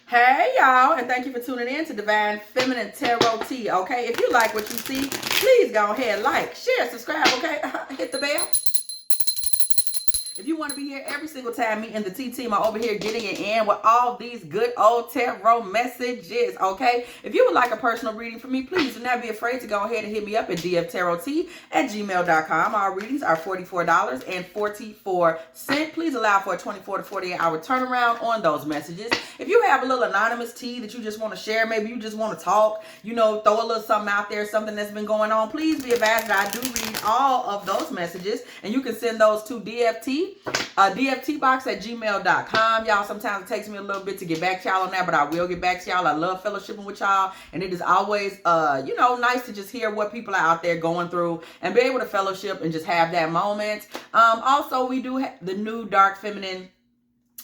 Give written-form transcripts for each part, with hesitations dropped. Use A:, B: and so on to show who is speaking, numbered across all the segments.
A: Hey y'all, and thank you for tuning in to Divine Feminine Tarot Tea, okay? If you like what you see, please go ahead, like, share, subscribe, okay? Hit the bell. If you want to be here every single time, me and the T team are over here getting it in with all these good old tarot messages, okay? If you would like a personal reading from me, please do not be afraid to go ahead and hit me up at dftarottea@gmail.com. Our readings are $44.44. Please allow for a 24 to 48 hour turnaround on those messages. If you have a little anonymous tea that you just want to share, maybe you just want to talk, you know, throw a little something out there, something that's been going on, please be advised that I do read all of those messages, and you can send those to dftbox@gmail.com. Y'all, sometimes it takes me a little bit to get back to y'all on that, but I will get back to y'all. I love fellowshipping with y'all, and it is always, nice to just hear what people are out there going through and be able to fellowship and just have that moment. Also, we do have the new Dark Feminine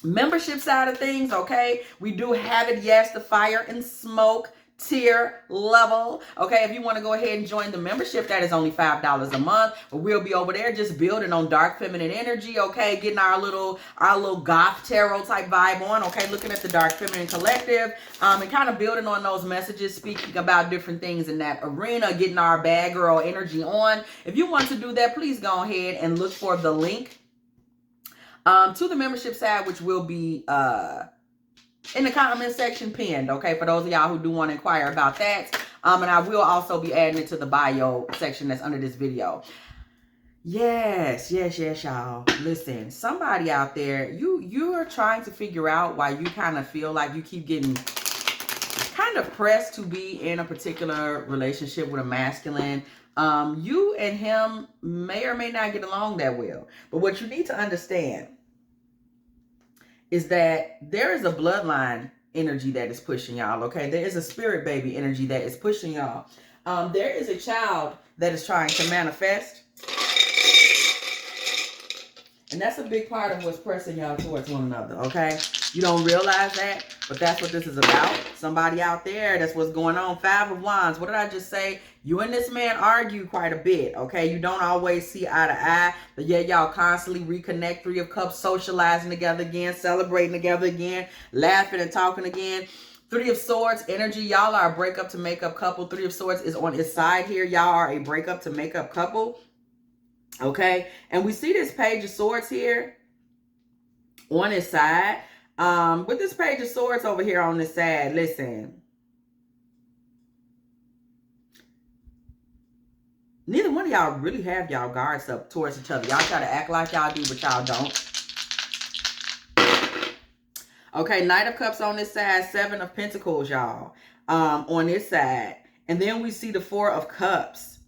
A: membership side of things, okay? We do have it, yes, the fire and smoke tier level, okay? If you want to go ahead and join the membership, that is only $5 a month, but we'll be over there just building on dark feminine energy, okay? Getting our little goth tarot type vibe on, okay? Looking at the Dark Feminine Collective, and kind of building on those messages, speaking about different things in that arena, getting our bad girl energy on. If you want to do that, please go ahead and look for the link to the membership side, which will be in the comment section pinned, okay, for those of y'all who do want to inquire about that. And I will also be adding it to the bio section that's under this video. Yes, y'all. Listen, somebody out there, you are trying to figure out why you kind of feel like you keep getting kind of pressed to be in a particular relationship with a masculine. You and him may or may not get along that well. But what you need to understand is that there is a bloodline energy that is pushing y'all, okay? There is a spirit baby energy that is pushing y'all. There is a child that is trying to manifest. And that's a big part of what's pressing y'all towards one another, okay? You don't realize that, but that's what this is about. Somebody out there, that's what's going on. 5 of Wands. What did I just say? You and this man argue quite a bit, okay? You don't always see eye to eye, but yet y'all constantly reconnect. 3 of Cups, socializing together again, celebrating together again, laughing and talking again. 3 of Swords, energy. Y'all are a breakup to make up couple. 3 of Swords is on his side here. Y'all are a breakup to make up couple, okay? And we see this Page of Swords here on his side. With this Page of Swords over here on this side, listen. Neither one of y'all really have y'all guards up towards each other. Y'all try to act like y'all do, but y'all don't. Okay, Knight of Cups on this side, 7 of Pentacles, y'all, on this side. And then we see the 4 of Cups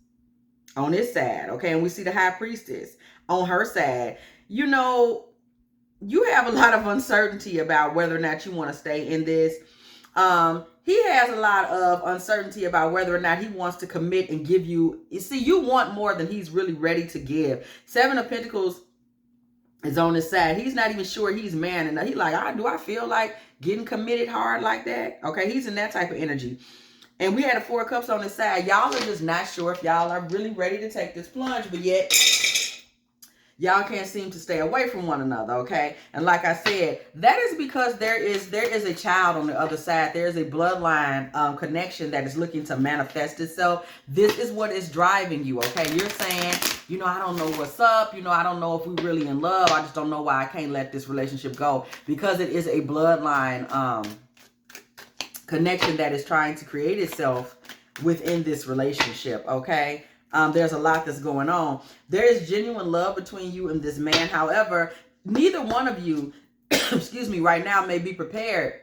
A: on this side, okay? And we see the High Priestess on her side. You know, you have a lot of uncertainty about whether or not you want to stay in this. He has a lot of uncertainty about whether or not he wants to commit and give you. You see, you want more than he's really ready to give. 7 of Pentacles is on his side. He's not even sure he's man enough. He's like, do I feel like getting committed hard like that? Okay, he's in that type of energy. And we had a 4 of Cups on his side. Y'all are just not sure if y'all are really ready to take this plunge, but yet y'all can't seem to stay away from one another, okay? And like I said, that is because there is a child on the other side. There is a bloodline connection that is looking to manifest itself. This is what is driving you, okay? You're saying, you know, I don't know what's up. You know, I don't know if we're really in love. I just don't know why I can't let this relationship go, because it is a bloodline connection that is trying to create itself within this relationship, okay? There's a lot that's going on. There is genuine love between you and this man. However, neither one of you, excuse me, right now may be prepared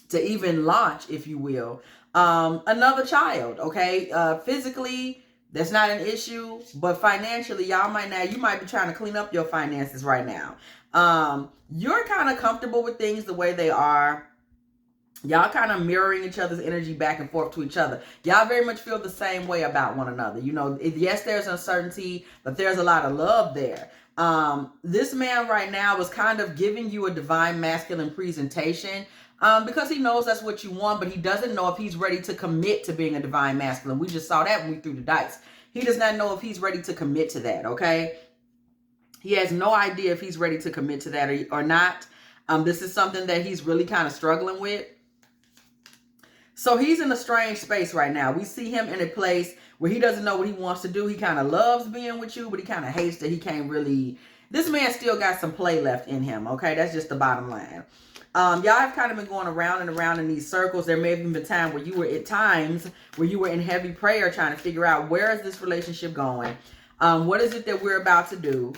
A: to even launch, if you will, another child, okay? Physically, that's not an issue, but financially, you might be trying to clean up your finances right now. You're kind of comfortable with things the way they are. Y'all kind of mirroring each other's energy back and forth to each other. Y'all very much feel the same way about one another. You know, yes, there's uncertainty, but there's a lot of love there. This man right now is kind of giving you a divine masculine presentation because he knows that's what you want, but he doesn't know if he's ready to commit to being a divine masculine. We just saw that when we threw the dice. He does not know if he's ready to commit to that, okay? He has no idea if he's ready to commit to that or not. This is something that he's really kind of struggling with. So he's in a strange space right now. We see him in a place where he doesn't know what he wants to do. He kind of loves being with you, but he kind of hates that he can't really... This man still got some play left in him, okay? That's just the bottom line. Y'all have kind of been going around and around in these circles. There may have even been time where you were at times where you were in heavy prayer trying to figure out, where is this relationship going? What is it that we're about to do?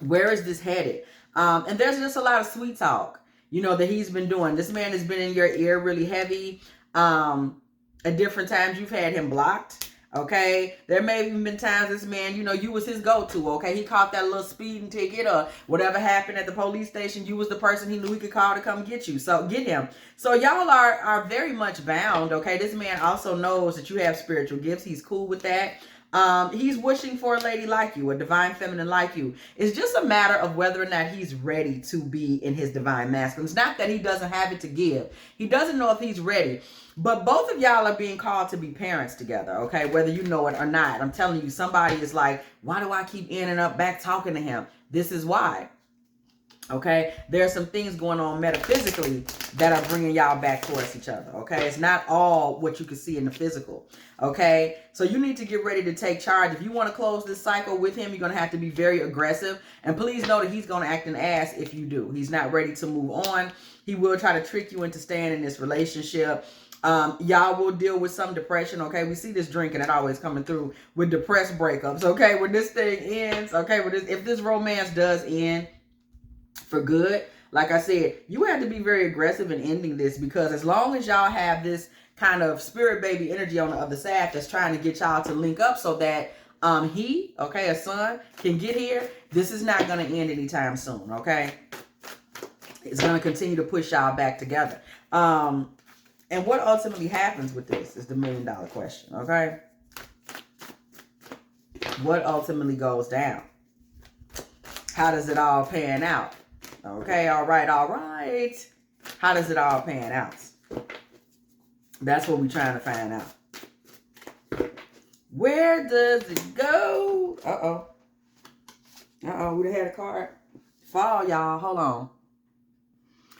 A: Where is this headed? And there's just a lot of sweet talk, you know, that he's been doing. This man has been in your ear really heavy. At different times, you've had him blocked. Okay, there may have even been times this man, you know, you was his go-to. Okay, he caught that little speeding ticket or whatever happened at the police station. You was the person he knew he could call to come get you. So get him. So y'all are very much bound. Okay, this man also knows that you have spiritual gifts. He's cool with that. He's wishing for a lady like you, a divine feminine like you. It's just a matter of whether or not he's ready to be in his divine masculine. It's not that he doesn't have it to give. He doesn't know if he's ready. But both of y'all are being called to be parents together, okay? Whether you know it or not. I'm telling you, somebody is like, why do I keep in and up back talking to him? This is why. Okay, there are some things going on metaphysically that are bringing y'all back towards each other. Okay, it's not all what you can see in the physical. Okay, so you need to get ready to take charge. If you want to close this cycle with him, you're going to have to be very aggressive. And please know that he's going to act an ass if you do. He's not ready to move on. He will try to trick you into staying in this relationship. Y'all will deal with some depression. Okay, we see this drinking that always coming through with depressed breakups. Okay, when this thing ends, okay, if this romance does end for good, like I said, you have to be very aggressive in ending this, because as long as y'all have this kind of spirit baby energy on the other side that's trying to get y'all to link up so that he, okay, a son, can get here, this is not going to end anytime soon. Okay, it's going to continue to push y'all back together. And what ultimately happens with this is the $1 million question. Okay, what ultimately goes down? How does it all pan out? Okay, all right. How does it all pan out? That's what we're trying to find out. Where does it go? Uh-oh. We had a card fall, y'all. Hold on.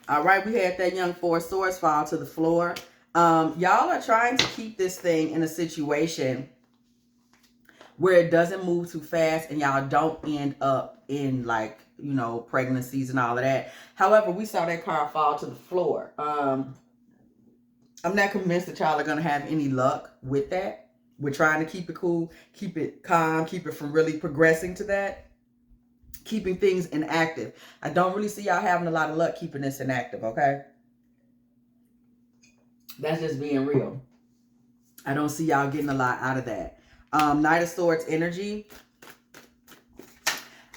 A: All right, we had that young Four of Swords fall to the floor. Y'all are trying to keep this thing in a situation where it doesn't move too fast and y'all don't end up in, like, you know, pregnancies and all of that. However, we saw that card fall to the floor. I'm not convinced that y'all are going to have any luck with that. We're trying to keep it cool, keep it calm, keep it from really progressing to that. Keeping things inactive. I don't really see y'all having a lot of luck keeping this inactive, okay? That's just being real. I don't see y'all getting a lot out of that. Knight of Swords energy.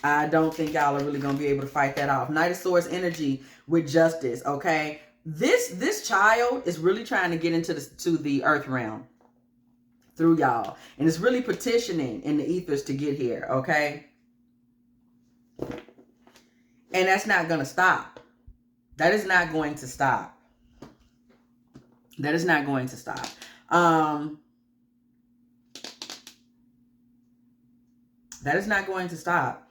A: I don't think y'all are really going to be able to fight that off. Knight of Swords energy with justice, okay? This child is really trying to get into the earth realm through y'all. And it's really petitioning in the ethers to get here, okay? And that's not going to stop. That is not going to stop. That is not going to stop. That is not going to stop.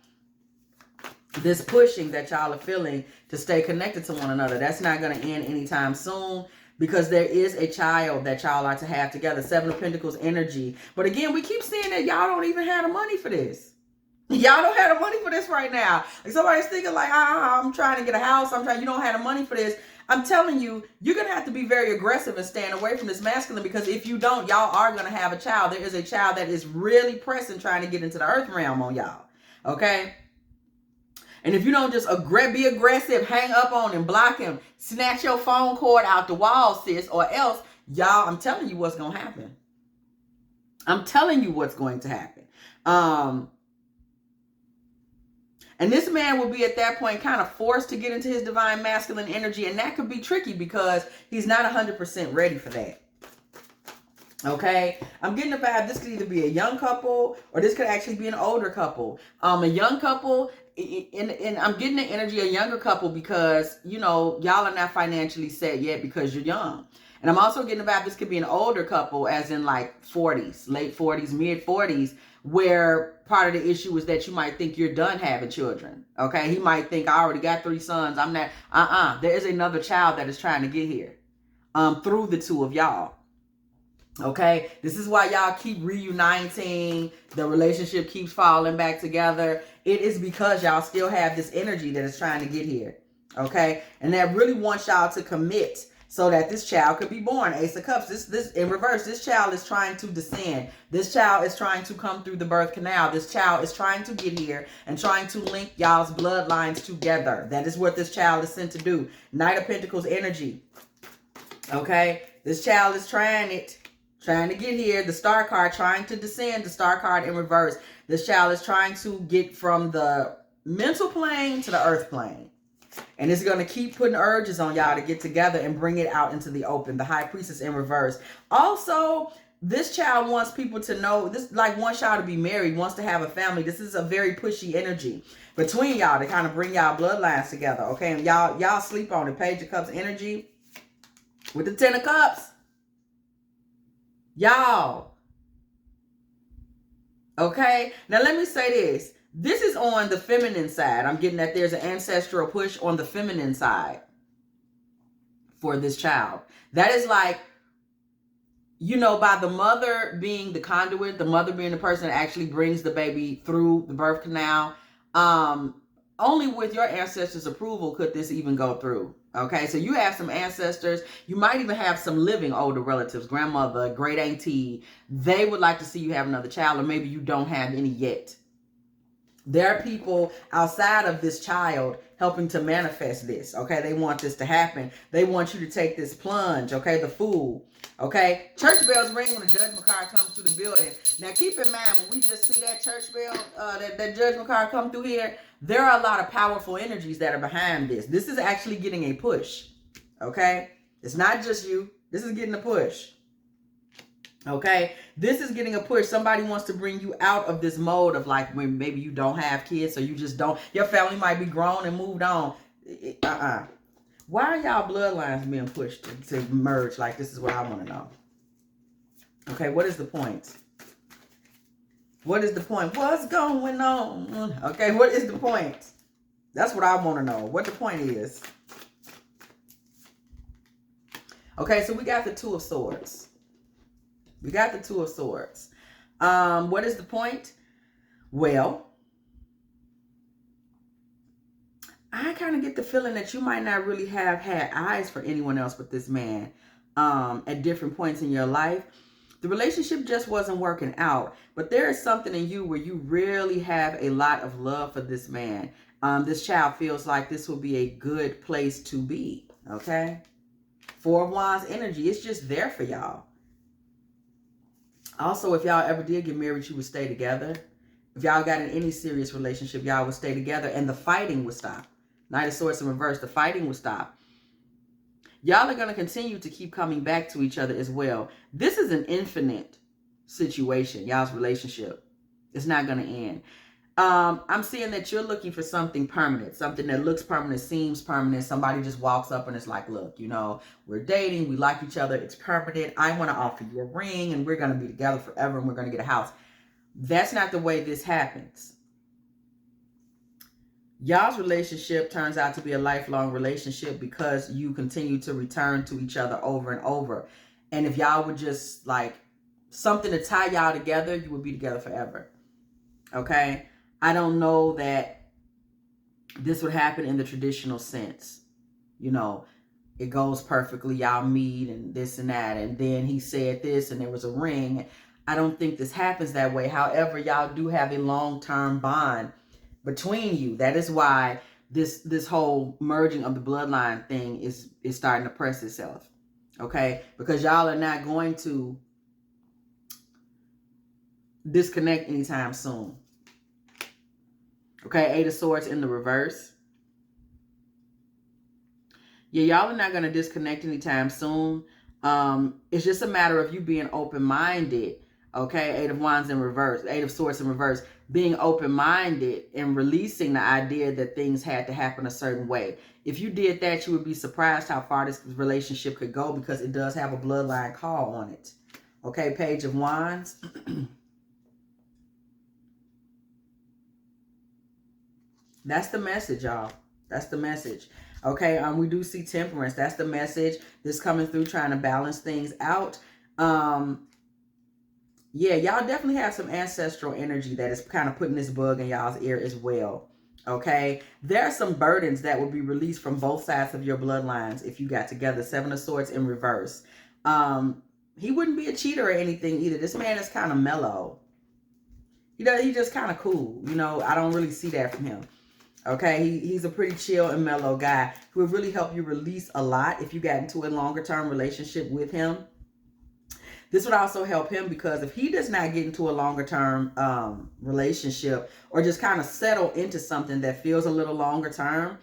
A: This pushing that y'all are feeling to stay connected to one another, that's not going to end anytime soon, because there is a child that y'all are to have together. Seven of Pentacles energy. But again, we keep seeing that y'all don't even have the money for this. Y'all don't have the money for this right now. Like, somebody's thinking like, I'm trying to get a house. You don't have the money for this. I'm telling you, you're going to have to be very aggressive and stand away from this masculine, because if you don't, y'all are going to have a child. There is a child that is really pressing, trying to get into the earth realm on y'all. Okay? And if you don't just be aggressive, hang up on him, block him, snatch your phone cord out the wall, sis, or else, y'all, I'm telling you what's going to happen. I'm telling you what's going to happen. And this man will be at that point kind of forced to get into his divine masculine energy. And that could be tricky because he's not 100% ready for that. Okay, I'm getting the vibe this could either be a young couple or this could actually be an older couple. A young couple, and I'm getting the energy of a younger couple because, you know, y'all are not financially set yet because you're young. And I'm also getting about this could be an older couple, as in like 40s, late 40s, mid 40s, where part of the issue is that you might think you're done having children. Okay. He might think, I already got 3 sons. I'm not, there is another child that is trying to get here, through the two of y'all. Okay. This is why y'all keep reuniting. The relationship keeps falling back together. It is because y'all still have this energy that is trying to get here. Okay. And that really wants y'all to commit, so that this child could be born. Ace of Cups. This in reverse. This child is trying to descend. This child is trying to come through the birth canal. This child is trying to get here and trying to link y'all's bloodlines together. That is what this child is sent to do. Knight of Pentacles energy. Okay. This child is trying to get here. The Star card trying to descend. The Star card in reverse. This child is trying to get from the mental plane to the earth plane. And it's going to keep putting urges on y'all to get together and bring it out into the open. The High Priestess in reverse. Also, this child wants people to know, this like wants y'all to be married, wants to have a family. This is a very pushy energy between y'all to kind of bring y'all bloodlines together. Okay, and y'all sleep on it. Page of Cups energy with the 10 of Cups. Y'all. Okay, now let me say this. This is on the feminine side. I'm getting that there's an ancestral push on the feminine side for this child. That is like, you know, by the mother being the conduit, the mother being the person that actually brings the baby through the birth canal. Only with your ancestors' approval could this even go through. Okay, so you have some ancestors. You might even have some living older relatives, grandmother, great auntie. They would like to see you have another child, or maybe you don't have any yet. There are people outside of this child helping to manifest this, okay? They want this to happen. They want you to take this plunge, okay? The Fool, okay? Church bells ring when the Judgment card comes through the building. Now, keep in mind, when we just see that church bell, that Judgment card come through here, there are a lot of powerful energies that are behind this. This is actually getting a push, okay? It's not just you. This is getting a push. Okay, this is getting a push. Somebody wants to bring you out of this mode of like when maybe you don't have kids, or you just don't. Your family might be grown and moved on. Why are y'all bloodlines being pushed to merge? Like, this is what I want to know. Okay, what is the point? What is the point? What's going on? Okay, what is the point? That's what I want to know. What the point is. Okay, so we got the Two of Swords. We got the Two of Swords. What is the point? Well, I kind of get the feeling that you might not really have had eyes for anyone else but this man at different points in your life. The relationship just wasn't working out, but there is something in you where you really have a lot of love for this man. This child feels like this will be a good place to be, okay? Four of Wands energy, it's just there for y'all. Also, if y'all ever did get married, you would stay together. If y'all got in any serious relationship, y'all would stay together and the fighting would stop. Knight of Swords in reverse, the fighting would stop. Y'all are going to continue to keep coming back to each other as well. This is an infinite situation, y'all's relationship. It's not going to end. I'm seeing that you're looking for something permanent, something that looks permanent, seems permanent. Somebody just walks up and it's like, look, you know, we're dating, we like each other, it's permanent. I want to offer you a ring and we're going to be together forever and we're going to get a house. That's not the way this happens. Y'all's relationship turns out to be a lifelong relationship because you continue to return to each other over and over. And if y'all would just like something to tie y'all together, you would be together forever. Okay? I don't know that this would happen in the traditional sense. You know, it goes perfectly. Y'all meet and this and that. And then he said this and there was a ring. I don't think this happens that way. However, y'all do have a long-term bond between you. That is why this whole merging of the bloodline thing is starting to press itself. Okay? Because y'all are not going to disconnect anytime soon. Okay, Eight of Swords in the reverse. Yeah, y'all are not going to disconnect anytime soon. It's just a matter of you being open-minded Okay, Eight of Wands in reverse, Eight of Swords in reverse. Being open-minded and releasing the idea that things had to happen a certain way. If you did that, you would be surprised how far this relationship could go, because it does have a bloodline call on it. Okay, Page of Wands. That's the message, y'all. That's the message. Okay, we do see Temperance. That's the message. This coming through, trying to balance things out. Yeah, y'all definitely have some ancestral energy that is kind of putting this bug in y'all's ear as well. Okay, there are some burdens that will be released from both sides of your bloodlines if you got together. Seven of Swords in reverse. He wouldn't be a cheater or anything either. This man is kind of mellow. He's just kind of cool. You know, I don't really see that from him. Okay, he's a pretty chill and mellow guy who would really help you release a lot if you got into a longer term relationship with him. This would also help him, because if he does not get into a longer term relationship, or just kind of settle into something that feels a little longer term,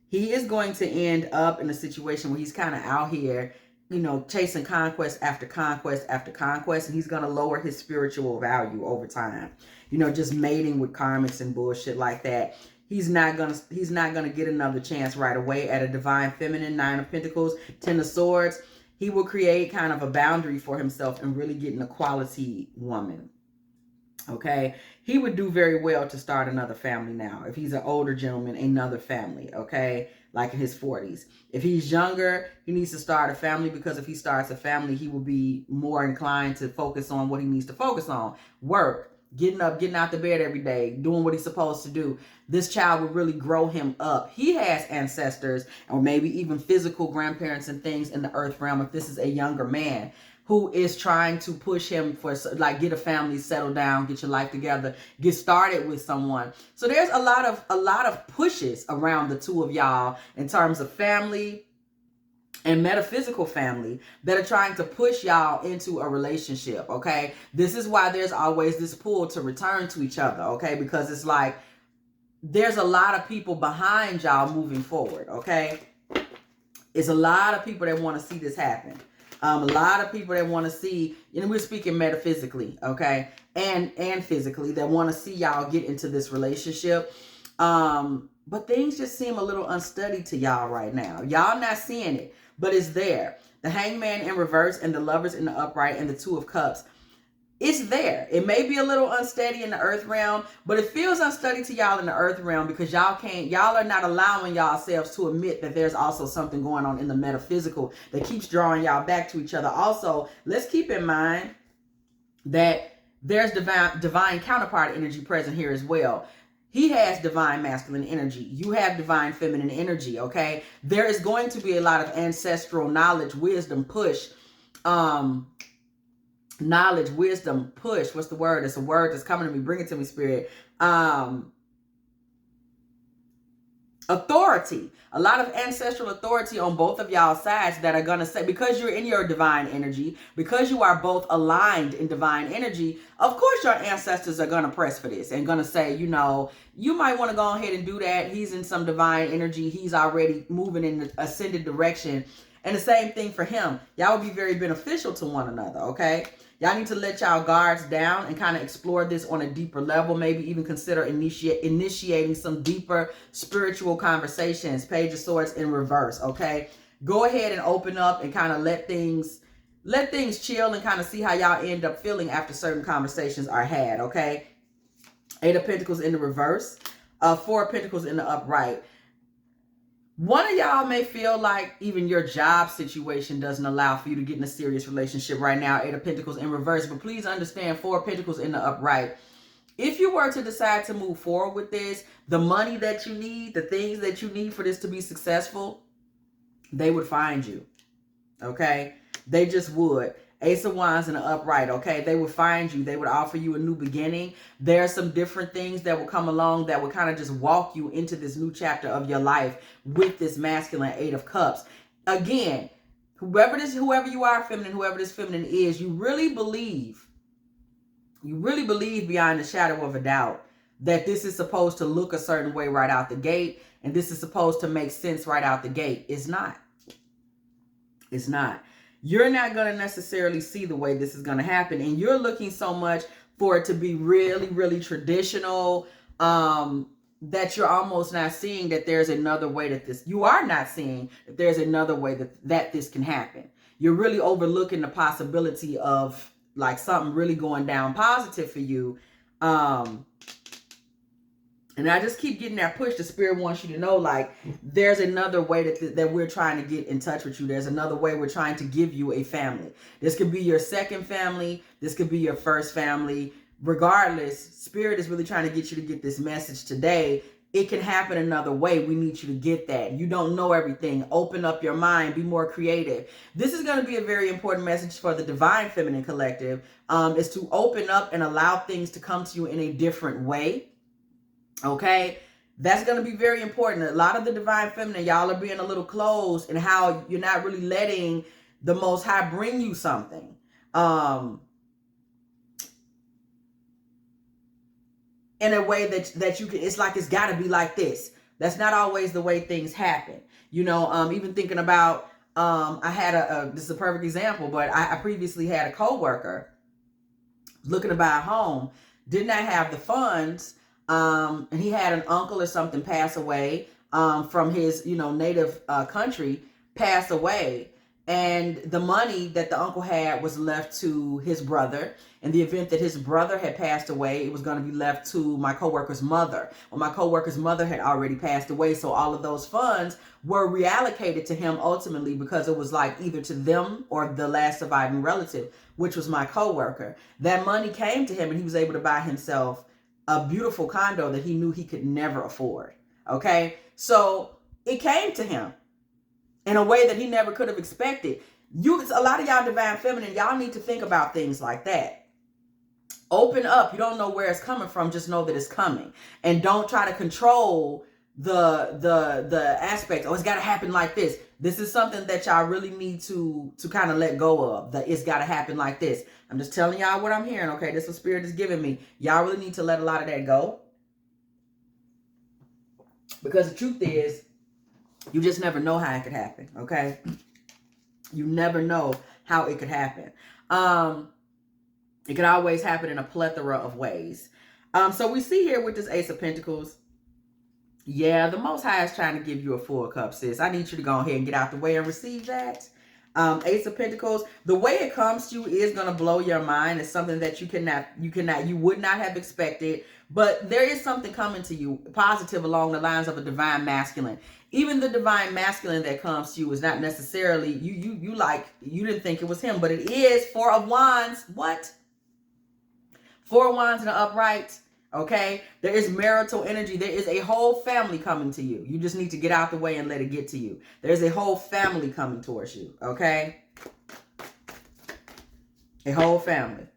A: he is going to end up in a situation where he's kind of out here, you know, chasing conquest after conquest after conquest, and he's going to lower his spiritual value over time. You know, just mating with karmics and bullshit like that. He's not gonna get another chance right away at a divine feminine. Nine of Pentacles, Ten of Swords. He will create kind of a boundary for himself and really getting a quality woman. Okay, he would do very well to start another family now. If he's an older gentleman, another family. Okay, like in his 40s. If he's younger, he needs to start a family, because if he starts a family, he will be more inclined to focus on what he needs to focus on. Work. Getting up, getting out the bed every day, doing what he's supposed to do. This child will really grow him up. He has ancestors, or maybe even physical grandparents and things in the earth realm, if this is a younger man who is trying to push him for, like, get a family, settle down, get your life together, get started with someone. So there's a lot of pushes around the two of y'all in terms of family and metaphysical family that are trying to push y'all into a relationship. Okay, this is why there's always this pull to return to each other. Okay, because it's like there's a lot of people behind y'all moving forward. Okay, it's a lot of people that want to see this happen. A lot of people that want to see, and we're speaking metaphysically, okay, and physically, that want to see y'all get into this relationship. But things just seem a little unsteady to y'all right now. Y'all not seeing it, but it's there. The Hangman in reverse and the Lovers in the upright and the Two of Cups. It's there. It may be a little unsteady in the earth realm, but it feels unsteady to y'all in the earth realm because y'all are not allowing yourselves to admit that there's also something going on in the metaphysical that keeps drawing y'all back to each other. Also, let's keep in mind that there's divine counterpart energy present here as well. He has divine masculine energy. You have divine feminine energy, okay? There is going to be a lot of ancestral knowledge, wisdom, push. Knowledge, wisdom, push. What's the word? It's a word that's coming to me. Bring it to me, Spirit. Authority. A lot of ancestral authority on both of y'all sides that are going to say, because you're in your divine energy, because you are both aligned in divine energy, of course your ancestors are going to press for this and going to say, you know, you might want to go ahead and do that. He's in some divine energy. He's already moving in the ascended direction. And the same thing for him. Y'all will be very beneficial to one another, okay? Y'all need to let y'all guards down and kind of explore this on a deeper level. Maybe even consider initiating some deeper spiritual conversations. Page of Swords in reverse, okay? Go ahead and open up and kind of let things chill and kind of see how y'all end up feeling after certain conversations are had, okay? Eight of Pentacles in the reverse. Four of Pentacles in the upright. One of y'all may feel like even your job situation doesn't allow for you to get in a serious relationship right now. Eight of Pentacles in reverse. But please understand, Four of Pentacles in the upright. If you were to decide to move forward with this, the money that you need, the things that you need for this to be successful, they would find you. Okay? They just would. Ace of Wands in the upright, okay? They would find you. They would offer you a new beginning. There are some different things that will come along that will kind of just walk you into this new chapter of your life with this masculine Eight of Cups. Again, whoever you are, feminine, whoever this feminine is, you really believe beyond the shadow of a doubt that this is supposed to look a certain way right out the gate, and this is supposed to make sense right out the gate. It's not. It's not. you're not going to necessarily see the way this is going to happen. And you're looking so much for it to be really, really traditional, that you're almost not seeing that there's another way that this, you are not seeing that there's another way that this can happen. You're really overlooking the possibility of like something really going down positive for you. And I just keep getting that push. The spirit wants you to know, like, there's another way that we're trying to get in touch with you. There's another way we're trying to give you a family. This could be your second family. This could be your first family. Regardless, spirit is really trying to get you to get this message today. It can happen another way. We need you to get that. You don't know everything. Open up your mind. Be more creative. This is going to be a very important message for the Divine Feminine Collective, is to open up and allow things to come to you in a different way. Okay, that's going to be very important. A lot of the Divine Feminine, y'all are being a little closed in how you're not really letting the Most High bring you something. In a way that you can, it's like it's got to be like this. That's not always the way things happen. You know, even thinking about, I had this is a perfect example, but I previously had a coworker looking to buy a home, did not have the funds. And he had an uncle or something pass away, from his, native, country, pass away. And the money that the uncle had was left to his brother. In the event that his brother had passed away, it was going to be left to my coworker's mother. Well, my coworker's mother had already passed away. So all of those funds were reallocated to him ultimately, because it was like either to them or the last surviving relative, which was my coworker. That money came to him and he was able to buy himself a beautiful condo that he knew he could never afford. Okay. So it came to him in a way that he never could have expected. A lot of y'all Divine Feminine, y'all need to think about things like that. Open up. You don't know where it's coming from. Just know that it's coming. And don't try to control the aspect. Oh, it's got to happen like this. This is something that y'all really need to kind of let go of. That it's got to happen like this. I'm just telling y'all what I'm hearing. Okay, this is what Spirit is giving me. Y'all really need to let a lot of that go, because the truth is, you just never know how it could happen. Okay, you never know how it could happen. It could always happen in a plethora of ways. So we see here with this Ace of Pentacles. Yeah, the Most High is trying to give you a full cup, sis. I need you to go ahead and get out the way and receive that. Ace of Pentacles, the way it comes to you is going to blow your mind. It's something that you would not have expected, but there is something coming to you positive along the lines of a Divine Masculine. Even the Divine Masculine that comes to you is not necessarily, you didn't think it was him, but it is Four of Wands. What? Four of Wands in the upright. Okay, there is marital energy. There is a whole family coming to you. You just need to get out the way and let it get to you. There's a whole family coming towards you. Okay, a whole family.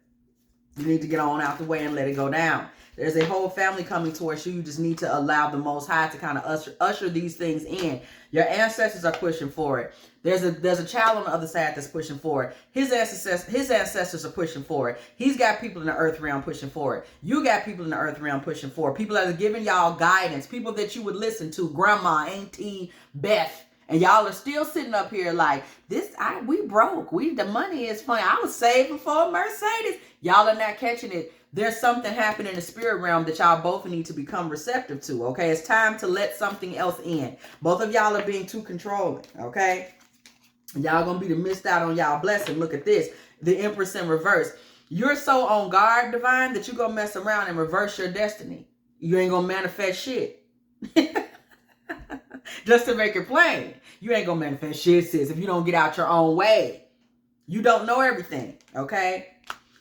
A: You need to get on out the way and let it go down. There's a whole family coming towards you. You just need to allow the Most High to kind of usher these things in. Your ancestors are pushing for it. There's a child on the other side that's pushing for it. His ancestors are pushing for it. He's got people in the earth realm pushing for it. You got people in the earth realm pushing for it. People that are giving y'all guidance. People that you would listen to. Grandma, Auntie, Beth. And y'all are still sitting up here like, we broke. The money is funny. I was saving for a Mercedes. Y'all are not catching it. There's something happening in the spirit realm that y'all both need to become receptive to, okay? It's time to let something else in. Both of y'all are being too controlling, okay? Y'all gonna be missed out on y'all blessing. Look at this. The Empress in reverse. You're so on guard, Divine, that you're gonna mess around and reverse your destiny. You ain't gonna manifest shit. Just to make it plain. You ain't gonna manifest shit, sis, if you don't get out your own way. You don't know everything, okay?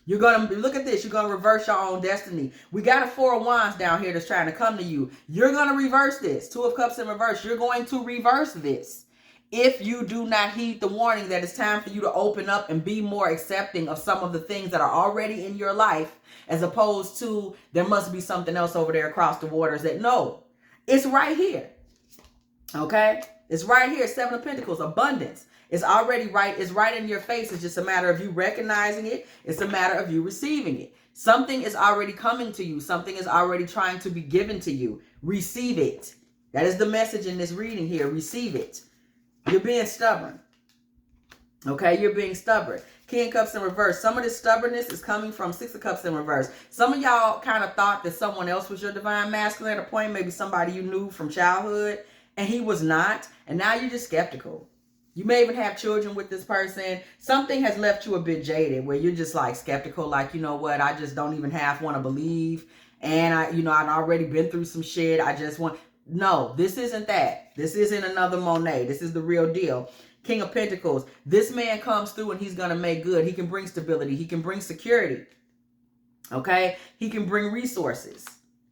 A: You're going to, look at this, you're going to reverse your own destiny. We got a Four of Wands down here that's trying to come to you. You're going to reverse this. Two of Cups in reverse. You're going to reverse this. If you do not heed the warning that it's time for you to open up and be more accepting of some of the things that are already in your life, as opposed to there must be something else over there across the waters that no, it's right here. Okay? It's right here. Seven of Pentacles, abundance. It's already right. It's right in your face. It's just a matter of you recognizing it. It's a matter of you receiving it. Something is already coming to you. Something is already trying to be given to you. Receive it. That is the message in this reading here. Receive it. You're being stubborn. Okay, you're being stubborn. King of Cups in reverse. Some of this stubbornness is coming from Six of Cups in reverse. Some of y'all kind of thought that someone else was your divine masculine at a point, maybe somebody you knew from childhood, and he was not. And now you're just skeptical. You may even have children with this person. Something has left you a bit jaded where you're just like skeptical, like, you know what, I just don't even half want to believe. And I've already been through some shit. I just want, no, this isn't that. This isn't another Monet. This is the real deal. King of Pentacles. This man comes through and he's going to make good. He can bring stability. He can bring security. Okay? He can bring resources.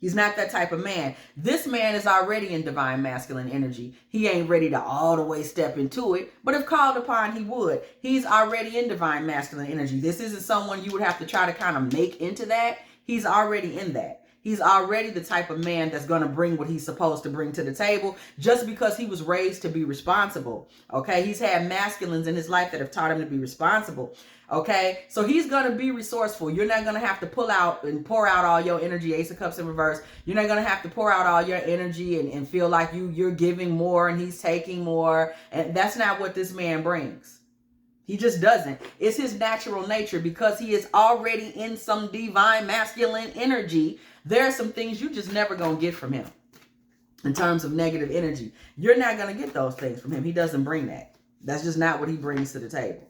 A: He's not that type of man. This man is already in divine masculine energy. He ain't ready to all the way step into it, but if called upon, he would. He's already in divine masculine energy. This isn't someone you would have to try to kind of make into that. He's already in that. He's already the type of man that's going to bring what he's supposed to bring to the table just because he was raised to be responsible. Okay, he's had masculines in his life that have taught him to be responsible. Okay, so he's going to be resourceful. You're not going to have to pull out and pour out all your energy. Ace of Cups in reverse. You're not going to have to pour out all your energy and feel like you're giving more and he's taking more. And that's not what this man brings. He just doesn't. It's his natural nature because he is already in some divine masculine energy. There are some things you just never going to get from him in terms of negative energy. You're not going to get those things from him. He doesn't bring that. That's just not what he brings to the table.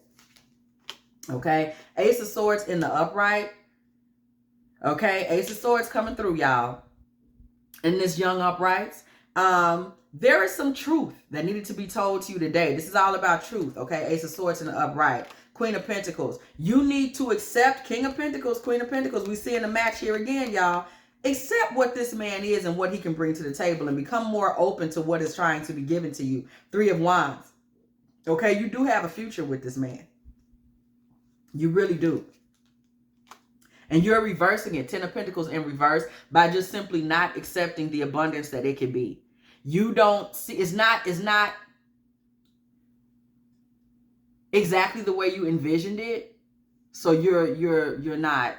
A: Okay. Ace of Swords in the upright. Okay. Ace of Swords coming through, y'all. In this young uprights. There is some truth that needed to be told to you today. This is all about truth. Okay. Ace of Swords in the upright. Queen of Pentacles. You need to accept King of Pentacles, Queen of Pentacles. We see in the match here again, y'all. Accept what this man is and what he can bring to the table and become more open to what is trying to be given to you. Three of Wands. Okay. You do have a future with this man. You really do. And you're reversing it. Ten of Pentacles in reverse by just simply not accepting the abundance that it could be. You don't see, it's not exactly the way you envisioned it. So you're not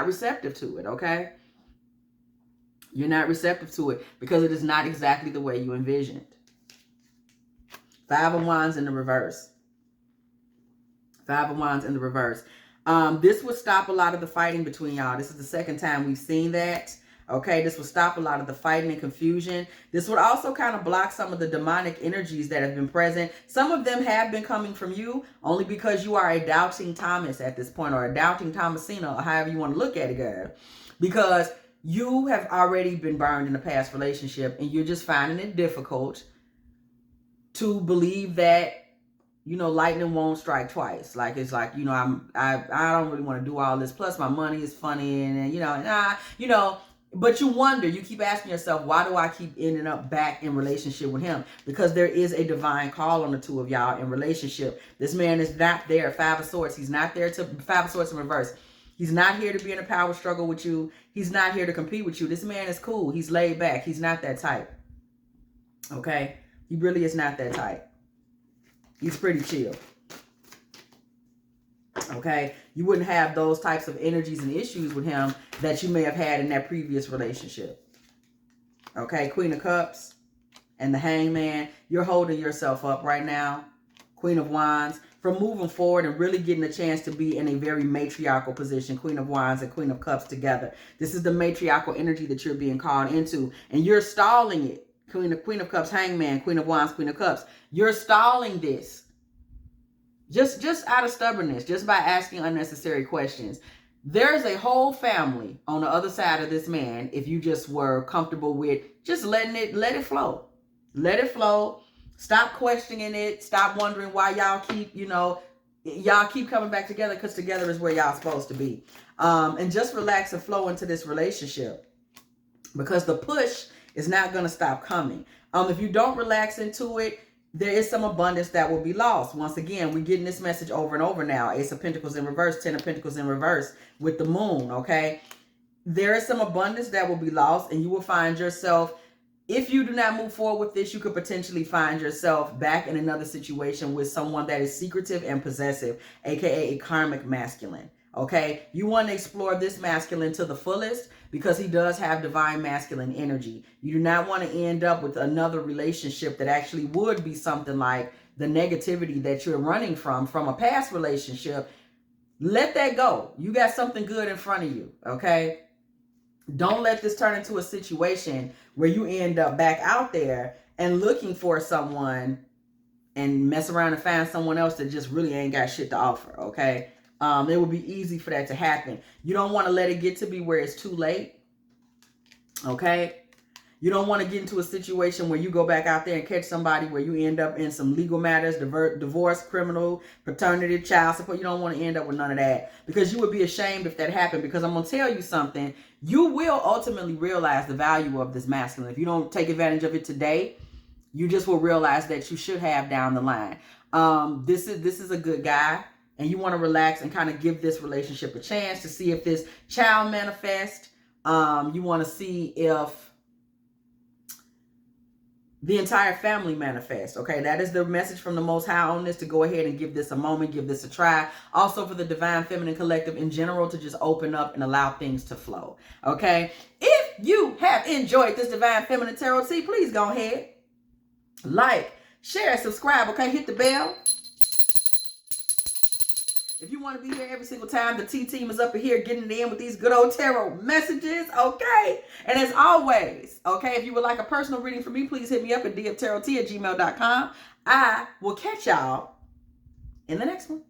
A: receptive to it, okay? You're not receptive to it because it is not exactly the way you envisioned. Five of Wands in the reverse. Five of Wands in the reverse. This would stop a lot of the fighting between y'all. This is the second time we've seen that. Okay, this will stop a lot of the fighting and confusion. This would also kind of block some of the demonic energies that have been present. Some of them have been coming from you only because you are a doubting Thomas at this point, or a doubting Thomasina, or however you want to look at it, girl. Because you have already been burned in a past relationship and you're just finding it difficult to believe that, you know, lightning won't strike twice. Like, it's like, you know, I don't really want to do all this. Plus my money is funny and but you wonder, you keep asking yourself, why do I keep ending up back in relationship with him? Because there is a divine call on the two of y'all in relationship. This man is not there. Five of Swords. He's not there to, Five of Swords in reverse. He's not here to be in a power struggle with you. He's not here to compete with you. This man is cool. He's laid back. He's not that type. Okay? He really is not that type. He's pretty chill. Okay? You wouldn't have those types of energies and issues with him that you may have had in that previous relationship. Okay? Queen of Cups and the Hangman. You're holding yourself up right now. Queen of Wands. From moving forward and really getting a chance to be in a very matriarchal position. Queen of Wands and Queen of Cups together. This is the matriarchal energy that you're being called into. And you're stalling it. Queen of Cups, Hangman, Queen of Wands, Queen of Cups. You're stalling this. Just out of stubbornness, just by asking unnecessary questions. There's a whole family on the other side of this man if you just were comfortable with just let it flow. Let it flow. Stop questioning it. Stop wondering why y'all keep, y'all keep coming back together, because together is where y'all supposed to be. And just relax and flow into this relationship, because the push is not going to stop coming. If you don't relax into it, there is some abundance that will be lost. Once again, we're getting this message over and over now. Ace of Pentacles in reverse, Ten of Pentacles in reverse with the moon, okay? There is some abundance that will be lost, and you will find yourself, if you do not move forward with this, you could potentially find yourself back in another situation with someone that is secretive and possessive, aka a karmic masculine. Okay, you want to explore this masculine to the fullest because he does have divine masculine energy. You do not want to end up with another relationship that actually would be something like, the negativity that you're running from a past relationship. Let that go. You got something good in front of you, okay? Don't let this turn into a situation where you end up back out there and looking for someone and mess around and find someone else that just really ain't got shit to offer, okay? It would be easy for that to happen. You don't want to let it get to be where it's too late, okay? You don't want to get into a situation where you go back out there and catch somebody where you end up in some legal matters, divorce, criminal, paternity, child support. You don't want to end up with none of that, because you would be ashamed if that happened. Because I'm going to tell you something. You will ultimately realize the value of this masculine. If you don't take advantage of it today, you just will realize that you should have down the line. This is a good guy, and you want to relax and kind of give this relationship a chance to see if this child manifests. You want to see if the entire family manifests, okay? That is the message from the Most High on this, to go ahead and give this a moment, give this a try. Also for the Divine Feminine Collective in general, to just open up and allow things to flow, okay? If you have enjoyed this Divine Feminine Tarot Tea, please go ahead, like, share, subscribe, okay? Hit the bell. If you want to be here every single time, the T-Team is up here getting it in with these good old tarot messages, okay? And as always, okay, if you would like a personal reading from me, please hit me up at dftarottea@gmail.com. I will catch y'all in the next one.